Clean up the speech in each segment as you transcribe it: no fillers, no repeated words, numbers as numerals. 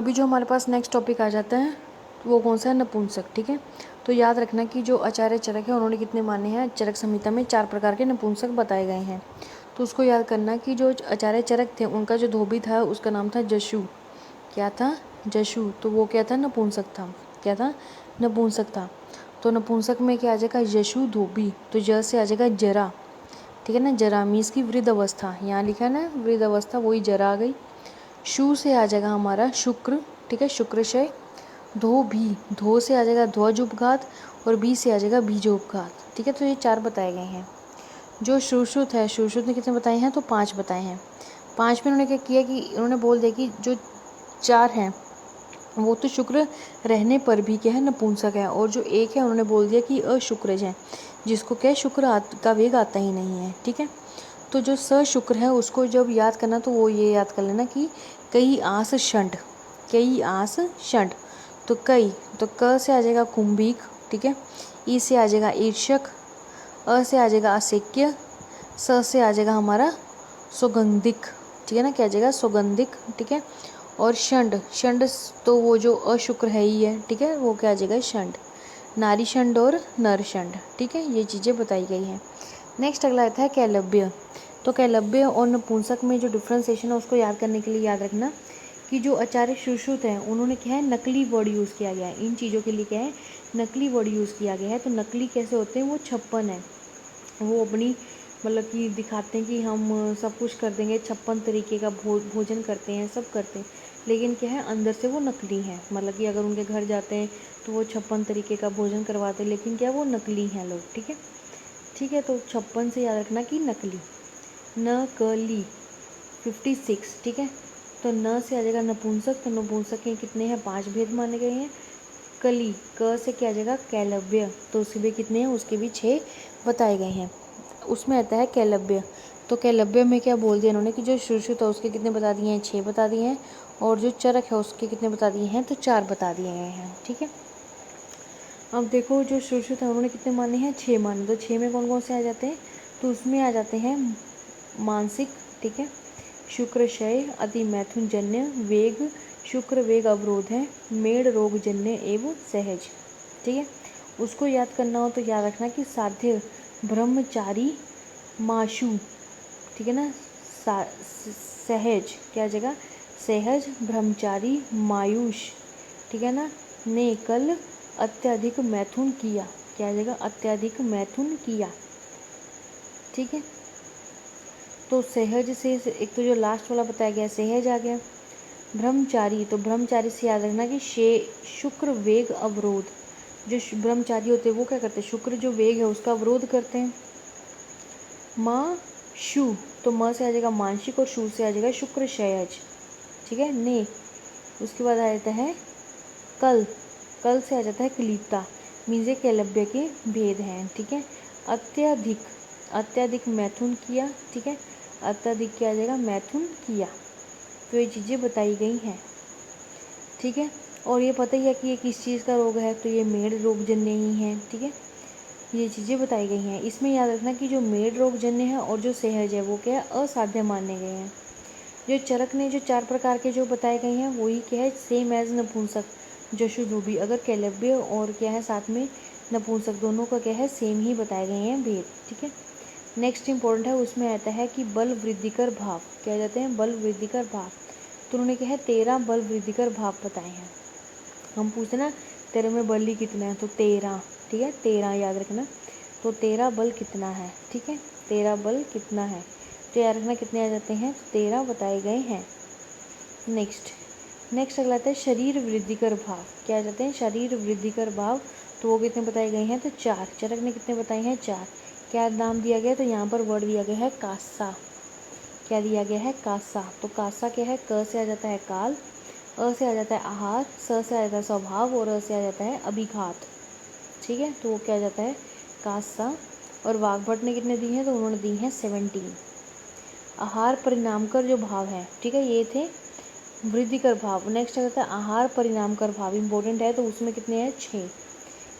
अभी जो हमारे पास नेक्स्ट टॉपिक आ जाता है वो कौन सा है, नपुंसक। ठीक है, तो याद रखना कि जो आचार्य चरक है उन्होंने कितने माने हैं, चरक संहिता में 4 प्रकार के नपुंसक बताए गए हैं। तो उसको याद करना कि जो आचार्य चरक थे उनका जो धोबी था उसका नाम था जशु। क्या था? जशु। तो वो क्या था? नपुंसक था। क्या था? नपुंसक था। तो नपुंसक में क्या आ जाएगा? यशु धोबी। तो ज से आ जाएगा जरा। ठीक है ना, जरा मीन्स की वृद्ध अवस्था। यहाँ लिखा है ना वृद्ध अवस्था, वही जरा आ गई। शु से आ जाएगा हमारा शुक्र। ठीक है, शुक्रशय। धो भी, धो से आ जाएगा ध्वज उपघात और बी से आ जाएगा बीजोपघात। ठीक है, तो ये 4 बताए गए हैं। जो सुश्रुत है, सुश्रुत ने कितने बताए हैं? तो 5 बताए हैं। 5 में उन्होंने क्या किया कि उन्होंने बोल दिया कि जो 4 हैं वो तो शुक्र रहने पर भी क्या है, नपुंसक है। और जो 1 है उन्होंने बोल दिया कि अशुक्रज है, जिसको क्या है, शुक्र का वेग आता ही नहीं है। ठीक है, तो जो सशुक्र है उसको जब याद करना तो वो ये याद कर लेना कि कई आस षंड। कई आस षंड। तो कई, तो क से आ जाएगा कुंभिक। ठीक है, ई से आ जाएगा ईर्षक, अ से आ जाएगा असेक्य, स से आ जाएगा हमारा सौगंधिक। ठीक है ना, क्या आ जाएगा? सौगंधिक। ठीक है, और षंड, षंड तो वो जो अशुक्र है ही है। ठीक है, वो क्या आ जाएगा? षंड। नारी षंड और नर षंड। ठीक है, ये चीज़ें बताई गई हैं। नेक्स्ट अगला आता है कैलव्य। तो कैलव्य और नपुंसक में जो डिफ्रेंसिएशन है उसको याद करने के लिए याद रखना कि जो आचार्य सुश्रुत हैं उन्होंने क्या है, नकली वर्ड यूज़ किया गया है। इन चीज़ों के लिए क्या है, नकली वर्ड यूज़ किया गया है। तो नकली कैसे होते हैं? वो 56 है। वो अपनी मतलब कि दिखाते हैं कि हम सब कुछ कर देंगे, 56 तरीके का भोजन करते हैं, सब करते हैं, लेकिन क्या है, अंदर से वो नकली हैं। मतलब कि अगर उनके घर जाते हैं तो वो 56 तरीके का भोजन करवाते हैं, लेकिन क्या वो नकली हैं लोग। ठीक है, ठीक है, तो 56 से याद रखना कि नकली। नकली 56। ठीक है, तो न से आ जाएगा नपुंसक। तो नपुंसक के कितने हैं? 5 भेद माने गए हैं। कली, क से क्या आ जाएगा? कैलव्य। तो उसके भी कितने हैं? उसके भी 6 बताए गए हैं। उसमें आता है कैलव्य। तो कैलव्य में क्या बोल दिया इन्होंने कि जो सुश्रुत है उसके कितने बता दिए हैं? 6 बता दिए हैं। और जो चरक है उसके कितने बता दिए हैं? तो 4 बता दिए गए हैं। ठीक है, अब देखो जो सुश्रुत है उन्होंने कितने माने हैं? 6 माने। तो 6 में कौन कौन से आ जाते हैं? तो उसमें आ जाते हैं मानसिक। ठीक है, शुक्रशय, अति मैथुन जन्य, वेग, शुक्र वेग अवरोध है, मेड़ रोग जन्य एवं सहज। ठीक है, उसको याद करना हो तो याद रखना कि साध्य, ब्रह्मचारी, माशु। ठीक है ना, सहज क्या आ जाएगा? सहज, ब्रह्मचारी, मायुष। ठीक है ना, ने कल अत्यधिक मैथुन किया। क्या आ जाएगा? अत्यधिक मैथुन किया। ठीक है, तो सहज से एक तो जो लास्ट वाला बताया गया सहज आ गया। ब्रह्मचारी, तो ब्रह्मचारी से याद रखना कि शुक्र वेग अवरोध। जो ब्रह्मचारी होते हैं वो क्या करते हैं? शुक्र जो वेग है उसका अवरोध करते हैं। माँ शु, तो म से आ जाएगा मानसिक और शु से आ जाएगा शुक्र क्षयज। ठीक है, ने उसके बाद आ जाता है कल, कल से आ जाता है कलिप्ता। मीजे कैलव्य के भेद हैं। ठीक है, अत्यधिक, अत्यधिक मैथुन किया। ठीक है, अत्यधिक क्या आ जाएगा? मैथुन किया। तो ये चीज़ें बताई गई हैं। ठीक है, और ये पता ही है कि ये किस चीज़ का रोग है, तो ये मेड़ रोग जन्य ही है। ठीक है, ये चीज़ें बताई गई हैं। इसमें याद रखना कि जो मेड़ रोग जन्य है और जो सहज है वो क्या है? असाध्य माने गए हैं। जो चरक ने जो 4 प्रकार के जो बताए गए हैं वही क्या है? सेम एज नपुंसक, जशु धोबी। अगर कैलव्य और क्या है साथ में नपुंसक, दोनों का क्या है? सेम ही बताए गए हैं भेद। ठीक है, नेक्स्ट इंपॉर्टेंट है, उसमें आता है कि बल वृद्धिकर भाव। क्या जाते हैं? बल वृद्धिकर भाव। तो उन्होंने क्या है? 13 बल वृद्धिकर भाव बताए हैं। हम पूछते ना तेरे में बल ही कितना है, तो 13। ठीक है, 13 याद रखना। तो 13 बल कितना है? ठीक है, 13 बल कितना है, तो याद रखना कितने आ जाते हैं? 13 बताए गए हैं। नेक्स्ट अगला आता है शरीर वृद्धिकर भाव। क्या आ जाते हैं? शरीर वृद्धिकर भाव। तो वो कितने बताए गए हैं? तो 4। चरक ने कितने बताए हैं? 4। क्या नाम दिया गया? तो यहाँ पर वर्ड दिया गया है कासा। क्या दिया गया है? कासा। तो कासा क्या है? क से आ जाता है काल, अ से आ जाता है आहार, स से आ जाता है स्वभाव और अ से आ जाता है अभिघात। ठीक है, तो वो क्या आ जाता है? कासा। और वाग्भट ने कितने दी हैं? तो उन्होंने दी हैं 17। आहार परिणाम कर जो भाव है, ठीक है, ये थे वृद्धिकर भाव। नेक्स्ट आ जाता है आहार परिणाम कर भाव, इंपॉर्टेंट है। तो उसमें कितने हैं? 6।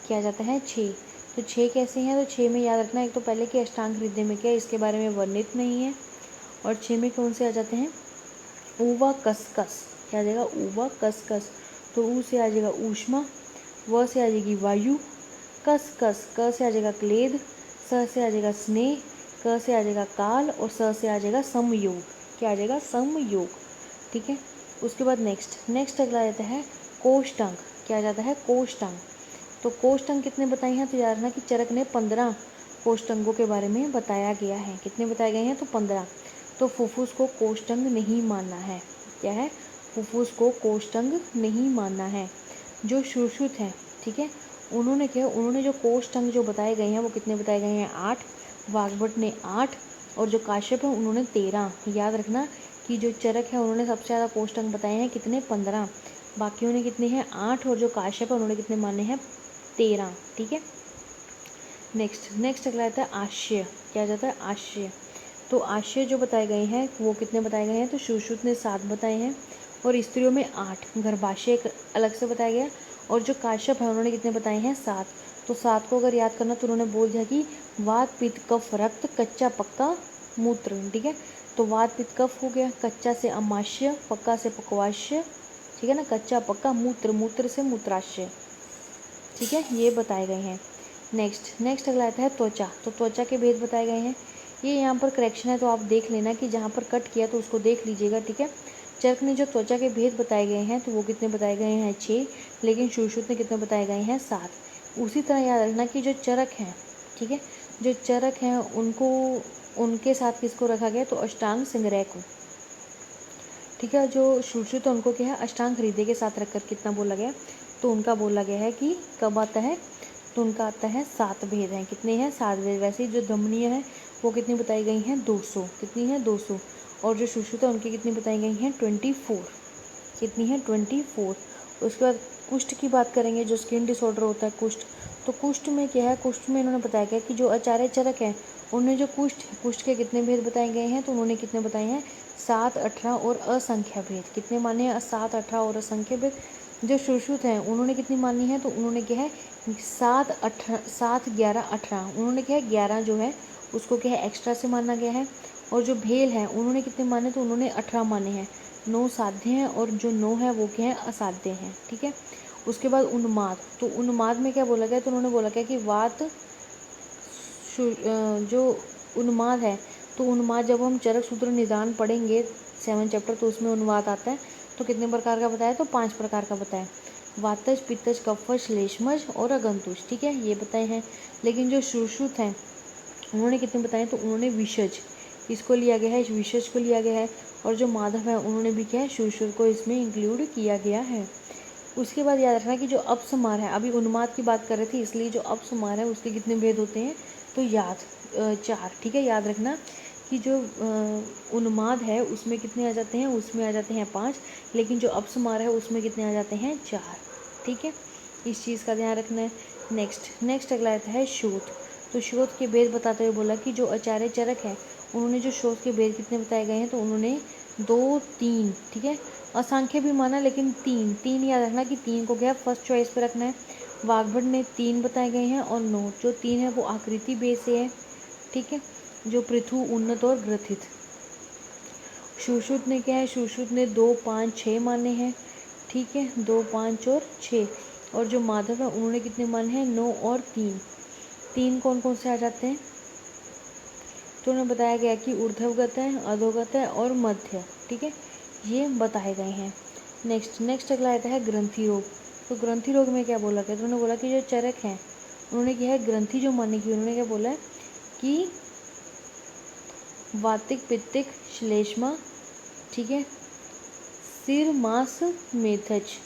क्या जाता है? 6। तो 6 कैसे हैं? तो 6 में याद रखना, एक तो पहले कि अष्टांग हृदय में क्या इसके बारे में वर्णित नहीं है। और 6 में कौन से आ जाते हैं? ऊवा कसकस। क्या आ जाएगा, ऊबा कस कस, तो ऊ से आ जाएगा ऊष्मा, व से आ जाएगी वायु, कस कस, क से आ जाएगा क्लेद, स से आ जाएगा स्नेह, क से आ जाएगा काल, और स से आ जाएगा समयोग। क्या आ जाएगा, समयोग। ठीक है। उसके बाद नेक्स्ट अगला आता है कोष्टांग। क्या आ जाता है, कोष्टांग। तो कोष्टांग कितने बताए हैं, तो याद रखना कि चरक ने 15 कोष्टांगों के बारे में बताया गया है। कितने बताए गए हैं, तो 15। तो फुफ्फुस को कोष्टांग नहीं मानना है। क्या है, फुफ्फुस को कोष्टांग नहीं मानना है। जो सुश्रुत हैं, ठीक है, उन्होंने जो कोष्टांग जो बताए गए हैं वो कितने बताए गए हैं, 8। वाग्भट ने 8, और जो काश्यप है उन्होंने 13। याद रखना कि जो चरक है उन्होंने सबसे ज़्यादा कोष्टांग बताए हैं, कितने, 15। बाकियों ने कितने हैं, 8, और जो काश्यप है उन्होंने कितने माने हैं, 13। ठीक है। नेक्स्ट अगला आता है आश्य। क्या जाता है, आश्य। तो आश्य जो बताए गए हैं वो कितने बताए गए हैं, तो सुश्रुत ने 7 बताए हैं, और स्त्रियों में 8। गर्भाशय एक अलग से बताया गया, और जो काश्यप है उन्होंने कितने बताए हैं, 7। तो 7 को अगर याद करना तो उन्होंने बोल दिया कि वात पित्त कफ रक्त, कच्चा पक्का मूत्र। ठीक है। तो वात पित्त कफ हो गया, कच्चा से अमाशय, पक्का से पक्वाशय। ठीक है ना, कच्चा पक्का, मूत्र, मूत्र से मूत्राशय। ठीक है, ये बताए गए हैं। नेक्स्ट अगला आता है त्वचा। तो त्वचा के भेद बताए गए हैं। ये यहाँ पर करेक्शन है तो आप देख लेना कि जहाँ पर कट किया तो उसको देख लीजिएगा। ठीक है। चरक ने जो त्वचा के भेद बताए गए हैं तो वो कितने बताए गए हैं, 6, लेकिन सुश्रुत ने कितने बताए गए हैं, 7। उसी तरह याद रखना कि जो चरक हैं, ठीक है, जो चरक हैं उनके साथ किसको रखा गया, तो अष्टांग संग्रह को। ठीक है। जो सुश्रुत है उनको क्या है, अष्टांग हृदय के साथ रखकर कितना बोला गया, तो उनका बोला गया है कि कब आता है, तो उनका आता है 7 भेद हैं। कितने हैं, 7 भेद। वैसे ही जो धमनियाँ हैं वो कितनी बताई गई हैं, 200। कितनी है, 200। और जो सुश्रुत है उनकी कितनी बताई गई हैं, 24। कितनी है, 24। उसके बाद कुष्ठ की बात करेंगे, जो स्किन डिसऑर्डर होता है कुष्ठ। तो कुष्ठ में क्या है, कुष्ठ में इन्होंने बताया गया कि जो आचार्य चरक है उन्होंने जो कुष्ठ के कितने भेद बताए गए हैं, तो उन्होंने कितने बताए हैं, 7, 18 और असंख्य भेद। कितने माने हैं, 7, 18 और असंख्य भेद। जो सुश्रुत हैं उन्होंने कितनी मानी है, तो उन्होंने क्या है, 7, 18, 7, 11, 18। उन्होंने क्या है, 11 जो है उसको क्या है, एक्स्ट्रा से माना गया है। और जो भेल है उन्होंने कितने माने, तो उन्होंने 18 माने हैं। 9 साध्य हैं और जो 9 है वो क्या है, असाध्य हैं। ठीक है। उसके बाद उन्माद। तो उन्माद में क्या बोला गया, तो उन्होंने बोला गया कि जो उन्माद है, तो उन्माद जब हम चरक सूत्र निदान पढ़ेंगे 7 चैप्टर, तो उसमें उन्माद आता है। तो कितने प्रकार का बताया, तो 5 प्रकार का बताया। वातज, पित्तज, कफज, श्लेष्मज और अगंतुज। ठीक है, ये बताए हैं। लेकिन जो सुश्रुत हैं उन्होंने कितने बताए, तो उन्होंने विषज इसको लिया गया है, विषज को लिया गया है। और जो माधव है उन्होंने भी क्या है, सुश्रुत को इसमें इंक्लूड किया गया है। उसके बाद याद रखना कि जो अपसमार है, अभी उन्माद की बात कर रहे थे इसलिए जो अपसमार है उसके कितने भेद होते हैं, तो 4। ठीक है। याद रखना कि जो उन्माद है उसमें कितने आ जाते हैं, उसमें आ जाते हैं 5, लेकिन जो अपसमार है उसमें कितने आ जाते हैं, 4। ठीक है, इस चीज़ का ध्यान रखना है। नेक्स्ट अगला आता है शोथ। तो शोथ के भेद बताते हुए बोला कि जो आचार्य चरक है उन्होंने जो शोथ के भेद कितने बताए गए हैं, तो उन्होंने 2, 3। ठीक है। असंख्य भी माना लेकिन 3 याद रखना कि 3 को क्या फर्स्ट चॉइस पे रखना है। वाग्भट ने 3 बताए गए हैं, और 9 जो 3 है वो आकृति बेस से है। ठीक है। जो पृथु, उन्नत और ग्रथित। सुश्रुत ने क्या है, सुश्रुत ने 2, 5, 6 माने हैं। ठीक है, 2, 5 और 6। और जो माधव है उन्होंने कितने माने हैं, 9 और 3। 3 कौन कौन से आ जाते हैं, तो उन्हें बताया गया कि ऊर्ध्वगत है, अधोगत है और मध्य। ठीक है, ये बताए गए हैं। नेक्स्ट अगला आता है ग्रंथि रोग। तो ग्रंथि रोग में क्या बोला गया, तो उन्होंने बोला कि जो चरक हैं उन्होंने क्या है, ग्रंथि जो माने की उन्होंने क्या बोला है कि वातिक, पित्तिक, श्लेष्मा। ठीक है, सिर, मांस, मेधज।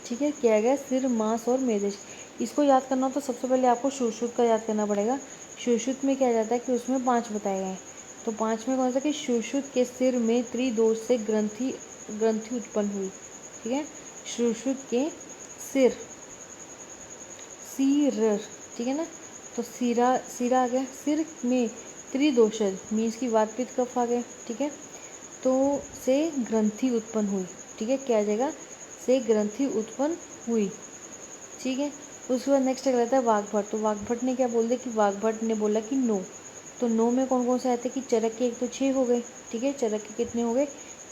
ठीक है, क्या गया, सिर, मांस और मेधज। इसको याद करना हो तो सबसे पहले आपको सुश्रुत का याद करना पड़ेगा। सुश्रुत में क्या जाता है कि उसमें 5 बताए गए हैं। तो 5 में कौन सा, कि सुश्रुत के सिर में त्रिदोष से ग्रंथि उत्पन्न हुई। ठीक है, सुश्रुत के सिर, ठीक है ना, तो सिरा आ गया, सिर में त्रिदोषज मीन्स की वात पित्त कफ आ गया। ठीक है, तो से ग्रंथि उत्पन्न हुई। ठीक है, क्या आ जाएगा, से ग्रंथि उत्पन्न हुई। ठीक है, उसके बाद नेक्स्ट अगला था वाग्भट। तो वाग्भट ने क्या बोल दिया कि वाग्भट ने बोला कि 9। तो 9 में कौन कौन से आते हैं कि चरक के एक तो 6 हो गए। ठीक है, चरक के कितने हो गए,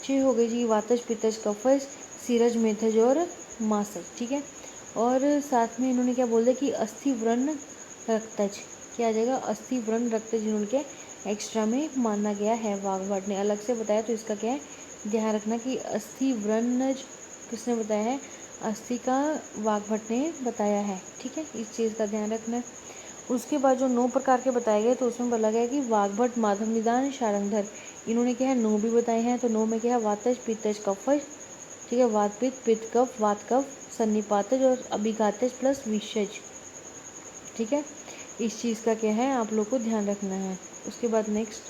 6 हो गई जी वातज पित्तज कफज सीरज मेधज और मासज, ठीक है। और साथ में इन्होंने क्या बोल दिया कि अस्थि व्रण रक्तज, क्या आ जाएगा, अस्थि व्रण रक्तज इन्होंने एक्स्ट्रा में माना गया है, वाघभट ने अलग से बताया। तो इसका क्या है, ध्यान रखना कि अस्थि व्रणज किसने बताया है, अस्थि का वाघभट ने बताया है, ठीक है, इस चीज़ का ध्यान रखना है। उसके बाद जो 9 प्रकार के बताए गए तो उसमें बोला गया कि वाघभट माधव निदान शारंगधर, इन्होंने क्या है 9 भी बताए हैं। तो 9 में क्या है, वातज पित्तज कफज, ठीक है, वात पित्त पित्त कफ वात कफ सन्निपातज और अभिघातज प्लस विषज, ठीक है। इस चीज़ का क्या है आप लोग को ध्यान रखना है। उसके बाद नेक्स्ट